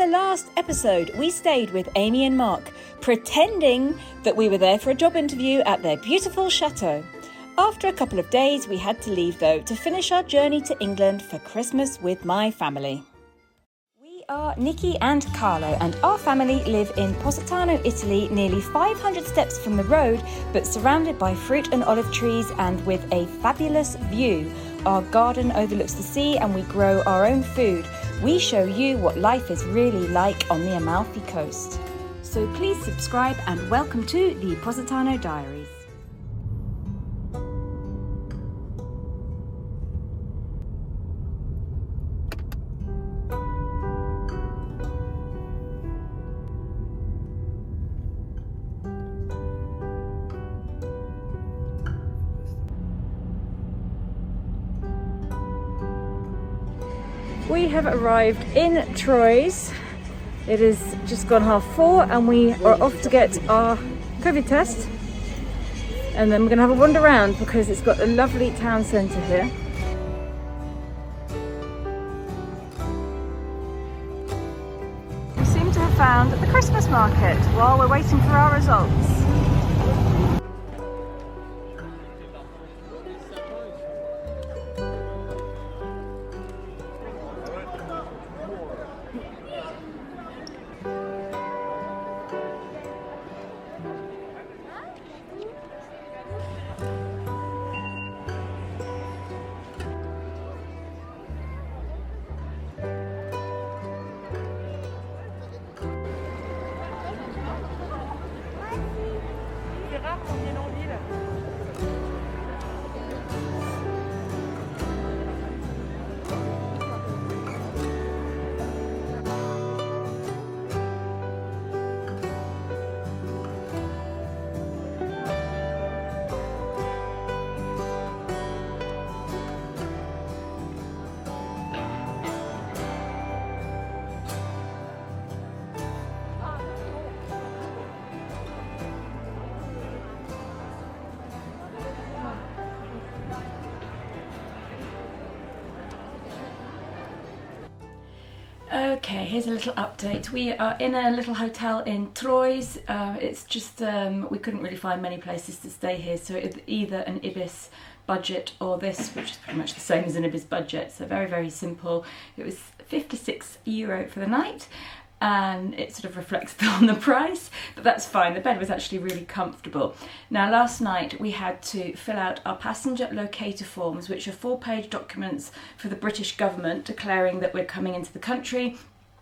the last episode, we stayed with Amy and Mark, pretending that we were there for a job interview at their beautiful chateau. After a couple of days, we had to leave though to finish our journey to England for Christmas with my family. We are Nicki and Carlo, and our family live in Positano, Italy, nearly 500 steps from the road, but surrounded by fruit and olive trees and with a fabulous view. Our garden overlooks the sea and we grow our own food. We show you what life is really like on the Amalfi Coast. So please subscribe and welcome to the Positano Diaries. We have arrived in Troyes. It is just gone 4:30 and we are off to get our COVID test. And then we're going to have a wander around because it's got a lovely town centre here. We seem to have found the Christmas market while we're waiting for our results. Okay, here's a little update. We are in a little hotel in Troyes. It's just, we couldn't really find many places to stay here, so it's either an Ibis budget or this, which is pretty much the same as an Ibis budget, so very, very simple. It was €56 for the night, and it sort of reflects on the price, but that's fine. The bed was actually really comfortable. Now, last night we had to fill out our passenger locator forms, which are 4-page documents for the British government declaring that we're coming into the country,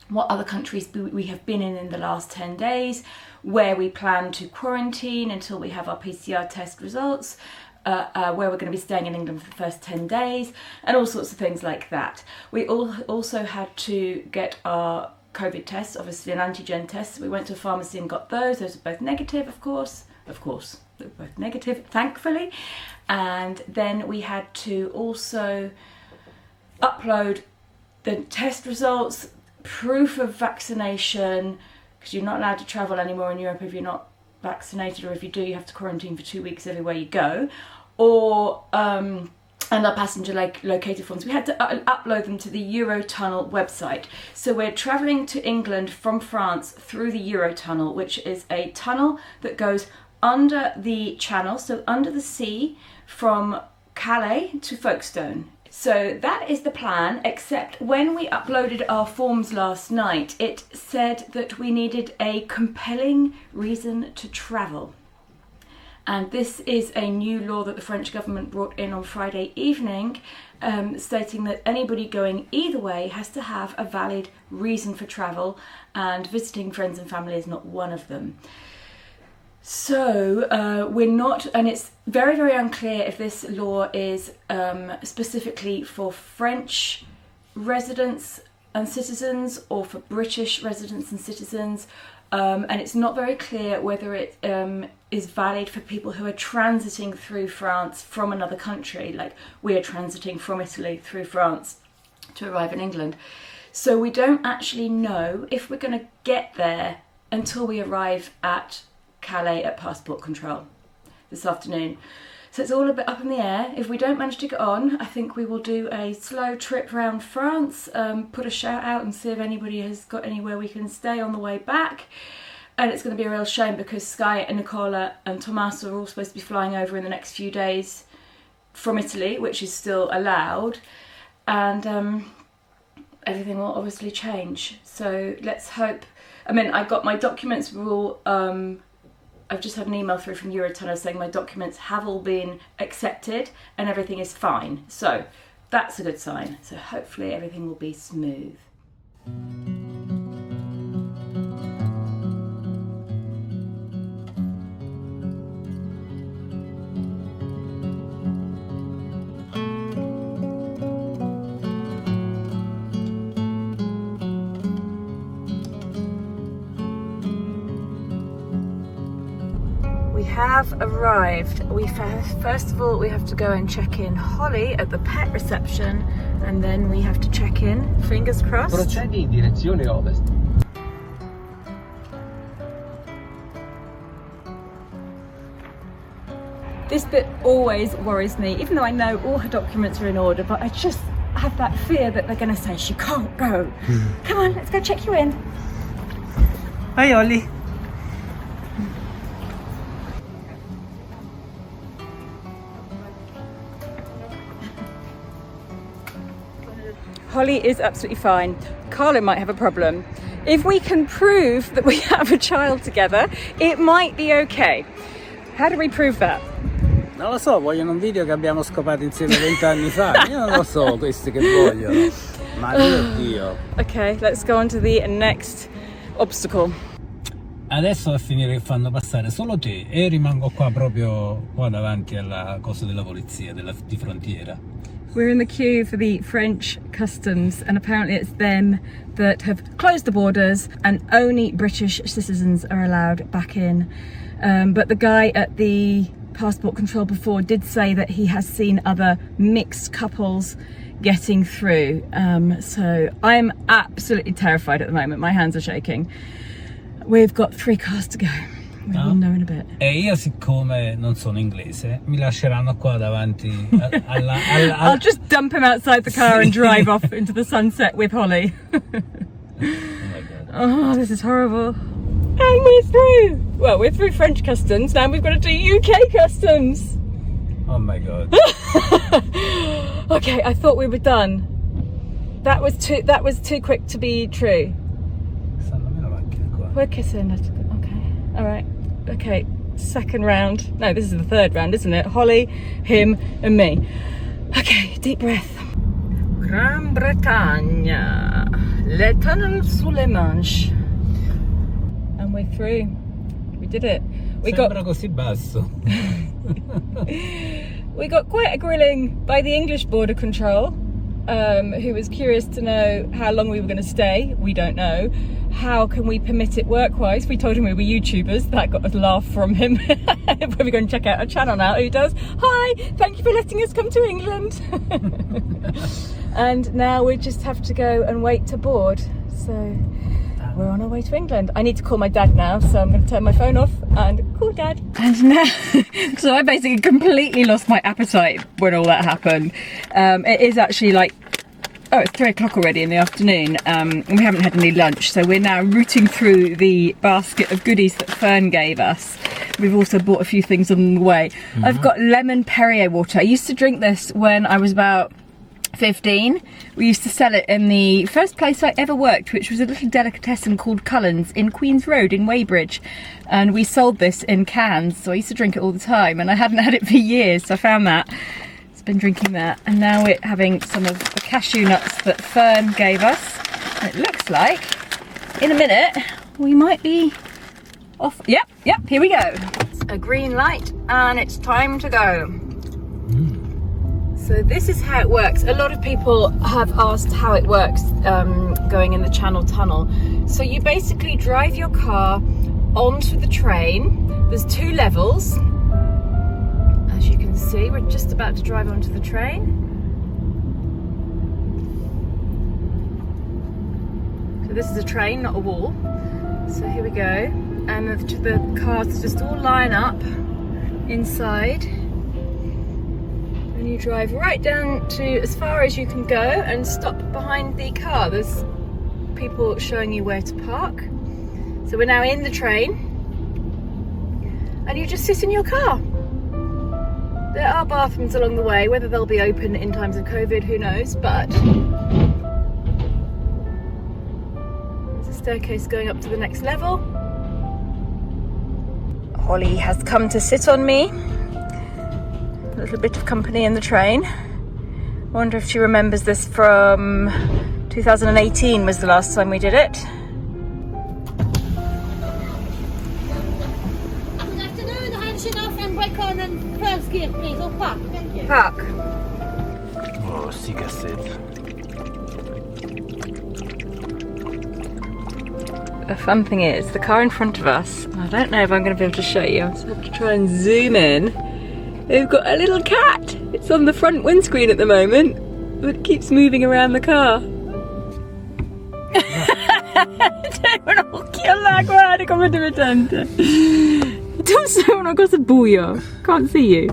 what other countries we have been in the last 10 days, where we plan to quarantine until we have our PCR test results, where we're going to be staying in England for the first 10 days, and all sorts of things like that. We also had to get our COVID tests, obviously an antigen test. We went to a pharmacy and got those. Those are both negative, of course, they were both negative, thankfully. And then we had to also upload the test results, proof of vaccination, because you're not allowed to travel anymore in Europe if you're not vaccinated, or if you do, you have to quarantine for 2 weeks everywhere you go, or and our passenger locator forms. We had to upload them to the Eurotunnel website. So we're travelling to England from France through the Eurotunnel, which is a tunnel that goes under the Channel, so under the sea, from Calais to Folkestone. So that is the plan, except when we uploaded our forms last night, it said that we needed a compelling reason to travel. And this is a new law that the French government brought in on Friday evening, stating that anybody going either way has to have a valid reason for travel, and visiting friends and family is not one of them. So we're not, and it's very, very unclear if this law is specifically for French residents and citizens or for British residents and citizens. And it's not very clear whether it is valid for people who are transiting through France from another country, like we are transiting from Italy through France to arrive in England. So we don't actually know if we're going to get there until we arrive at Calais at passport control this afternoon. So it's all a bit up in the air. If we don't manage to get on, I think we will do a slow trip around France, put a shout out and see if anybody has got anywhere we can stay on the way back. And it's going to be a real shame because Sky and Nicola and Tommaso are all supposed to be flying over in the next few days from Italy, which is still allowed. And everything will obviously change. So let's hope. I mean, I got my documents were all, I've just had an email through from Eurotunnel saying my documents have all been accepted and everything is fine. So that's a good sign. So hopefully everything will be smooth. Have arrived. First of all we have to go and check in Holly at the pet reception, and then we have to check in, fingers crossed. Procedi in direzione ovest. This bit always worries me, even though I know all her documents are in order, but I just have that fear that they're going to say she can't go. Come on, let's go check you in. Hi Holly. Holly is absolutely fine. Carlo might have a problem. If we can prove that we have a child together, it might be okay. How do we prove that? Non lo so, vogliono un video che abbiamo scopato insieme 20 anni fa. Io non lo so questi che vogliono. Ma mio Dio. Okay, let's go on to the next obstacle. Adesso a finire che fanno passare solo te e rimango qua proprio qua davanti alla cosa della polizia di frontiera. We're in the queue for the French customs, and apparently it's them that have closed the borders and only British citizens are allowed back in. But the guy at the passport control before did say that he has seen other mixed couples getting through. So I'm absolutely terrified at the moment. My hands are shaking. We've got 3 cars to go. We'll know in a bit. E io, siccome non sono inglese, mi lasceranno qua davanti I'll just dump him outside the car and drive off into the sunset with Holly. Oh my God. Oh, this is horrible. And we're through. Well, we're through French customs. Now we've got to do UK customs. Oh my God. Okay, I thought we were done. That was too quick to be true. We're kissing. Okay. All right. Okay. Second round. No, this is the third round, isn't it? Holly, him, and me. Okay. Deep breath. Gran Bretagna. Le tunnel sous les Manches. And we're through. We did it. Sembra così basso. We got quite a grilling by the English border control, who was curious to know how long we were going to stay. We don't know. How can we permit it work-wise? We told him we were YouTubers. That got a laugh from him. We're going to check out our channel now. Who does? Hi, thank you for letting us come to England. And now we just have to go and wait to board. So we're on our way to England. I need to call my dad now, so I'm going to turn my phone off and call Dad. And now, so I basically completely lost my appetite when all that happened. It is actually like, oh, it's 3 o'clock already in the afternoon, and we haven't had any lunch, so we're now rooting through the basket of goodies that Fern gave us. We've also bought a few things on the way. I've got lemon Perrier water. I used to drink this when I was about 15. We used to sell it in the first place I ever worked, which was a little delicatessen called Cullen's in Queen's Road in Weybridge, and we sold this in cans, so I used to drink it all the time, and I hadn't had it for years, so I found that. Been drinking that, and now we're having some of the cashew nuts that Fern gave us. And it looks like in a minute we might be off. Yep, here we go. It's a green light and it's time to go. So this is how it works. A lot of people have asked how it works going in the Channel Tunnel. So you basically drive your car onto the train. There's 2 levels. As you can see, we're just about to drive onto the train. So this is a train, not a wall. So here we go. And the cars just all line up inside. And you drive right down to as far as you can go and stop behind the car. There's people showing you where to park. So we're now in the train and you just sit in your car. There are bathrooms along the way, whether they'll be open in times of COVID, who knows, but there's a staircase going up to the next level. Holly has come to sit on me. A little bit of company in the train. I wonder if she remembers this from 2018 was the last time we did it. Good afternoon, handshake off and brake on and first gear please, or park, thank you. Park. Oh, sì che set. The fun thing is, the car in front of us, I don't know if I'm going to be able to show you, I just have to try and zoom in. They've got a little cat. It's on the front windscreen at the moment, but it keeps moving around the car. C'è un occhio là, guarda come divertente. Tu sei una cosa buio. Can't see you.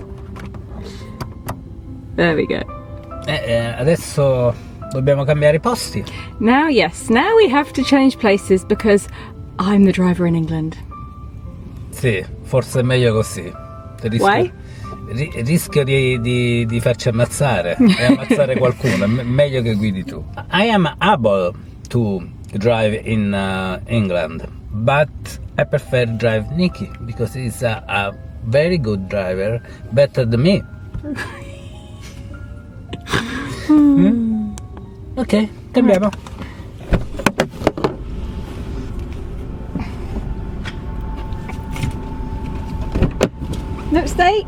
There we go. Adesso dobbiamo cambiare posti. Now, yes, now we have to change places because I'm the driver in England. Sì, forse è meglio così. Why? Rischio di farci ammazzare e ammazzare qualcuno. È meglio che guidi tu. I am able to drive in England, but I prefer drive Nicki because he's a very good driver, better than me. Ok, cambiamo. No, stay.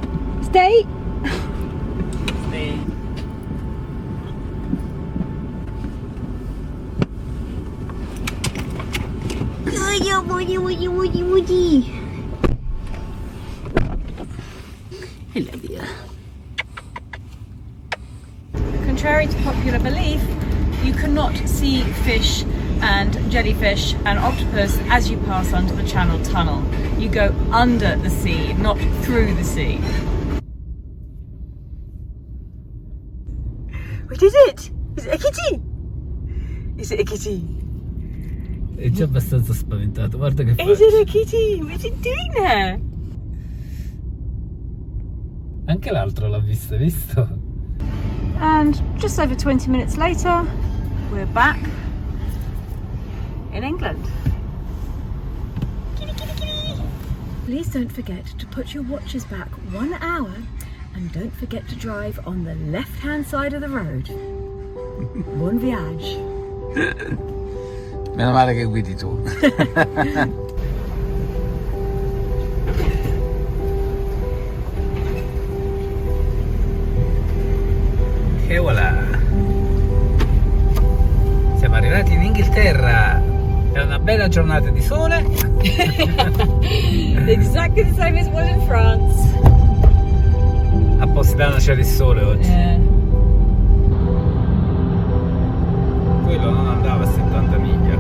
Stay. Hello dear. Contrary to popular belief, you cannot see fish and jellyfish and octopus as you pass under the Channel Tunnel. You go under the sea, not through the sea. We did it! Is it a kitty? Is it a kitty? È già abbastanza spaventato, guarda che Is it a kitty? What's it doing there? Anche l'altro l'ha vista, visto? And just over 20 minutes later, we're back in England. Kitty, kitty, kitty. Please don't forget to put your watches back 1 hour and don't forget to drive on the left-hand side of the road. Buon viaggio. Meno male che guidi tu. E voilà. Siamo arrivati in Inghilterra. È una bella giornata di sole. Exactly the same as it was in France. A Positano c'era il sole oggi. Yeah. Quello non andava a 70 miglia.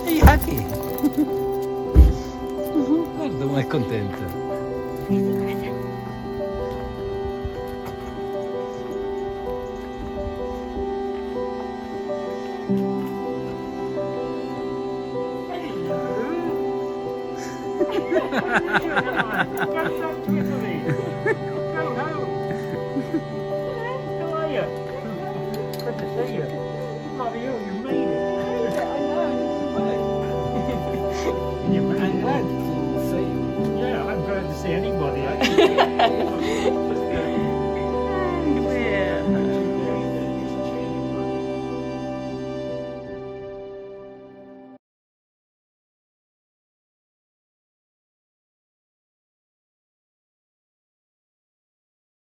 Are you happy? Guarda come è contenta. I'm glad to see anybody.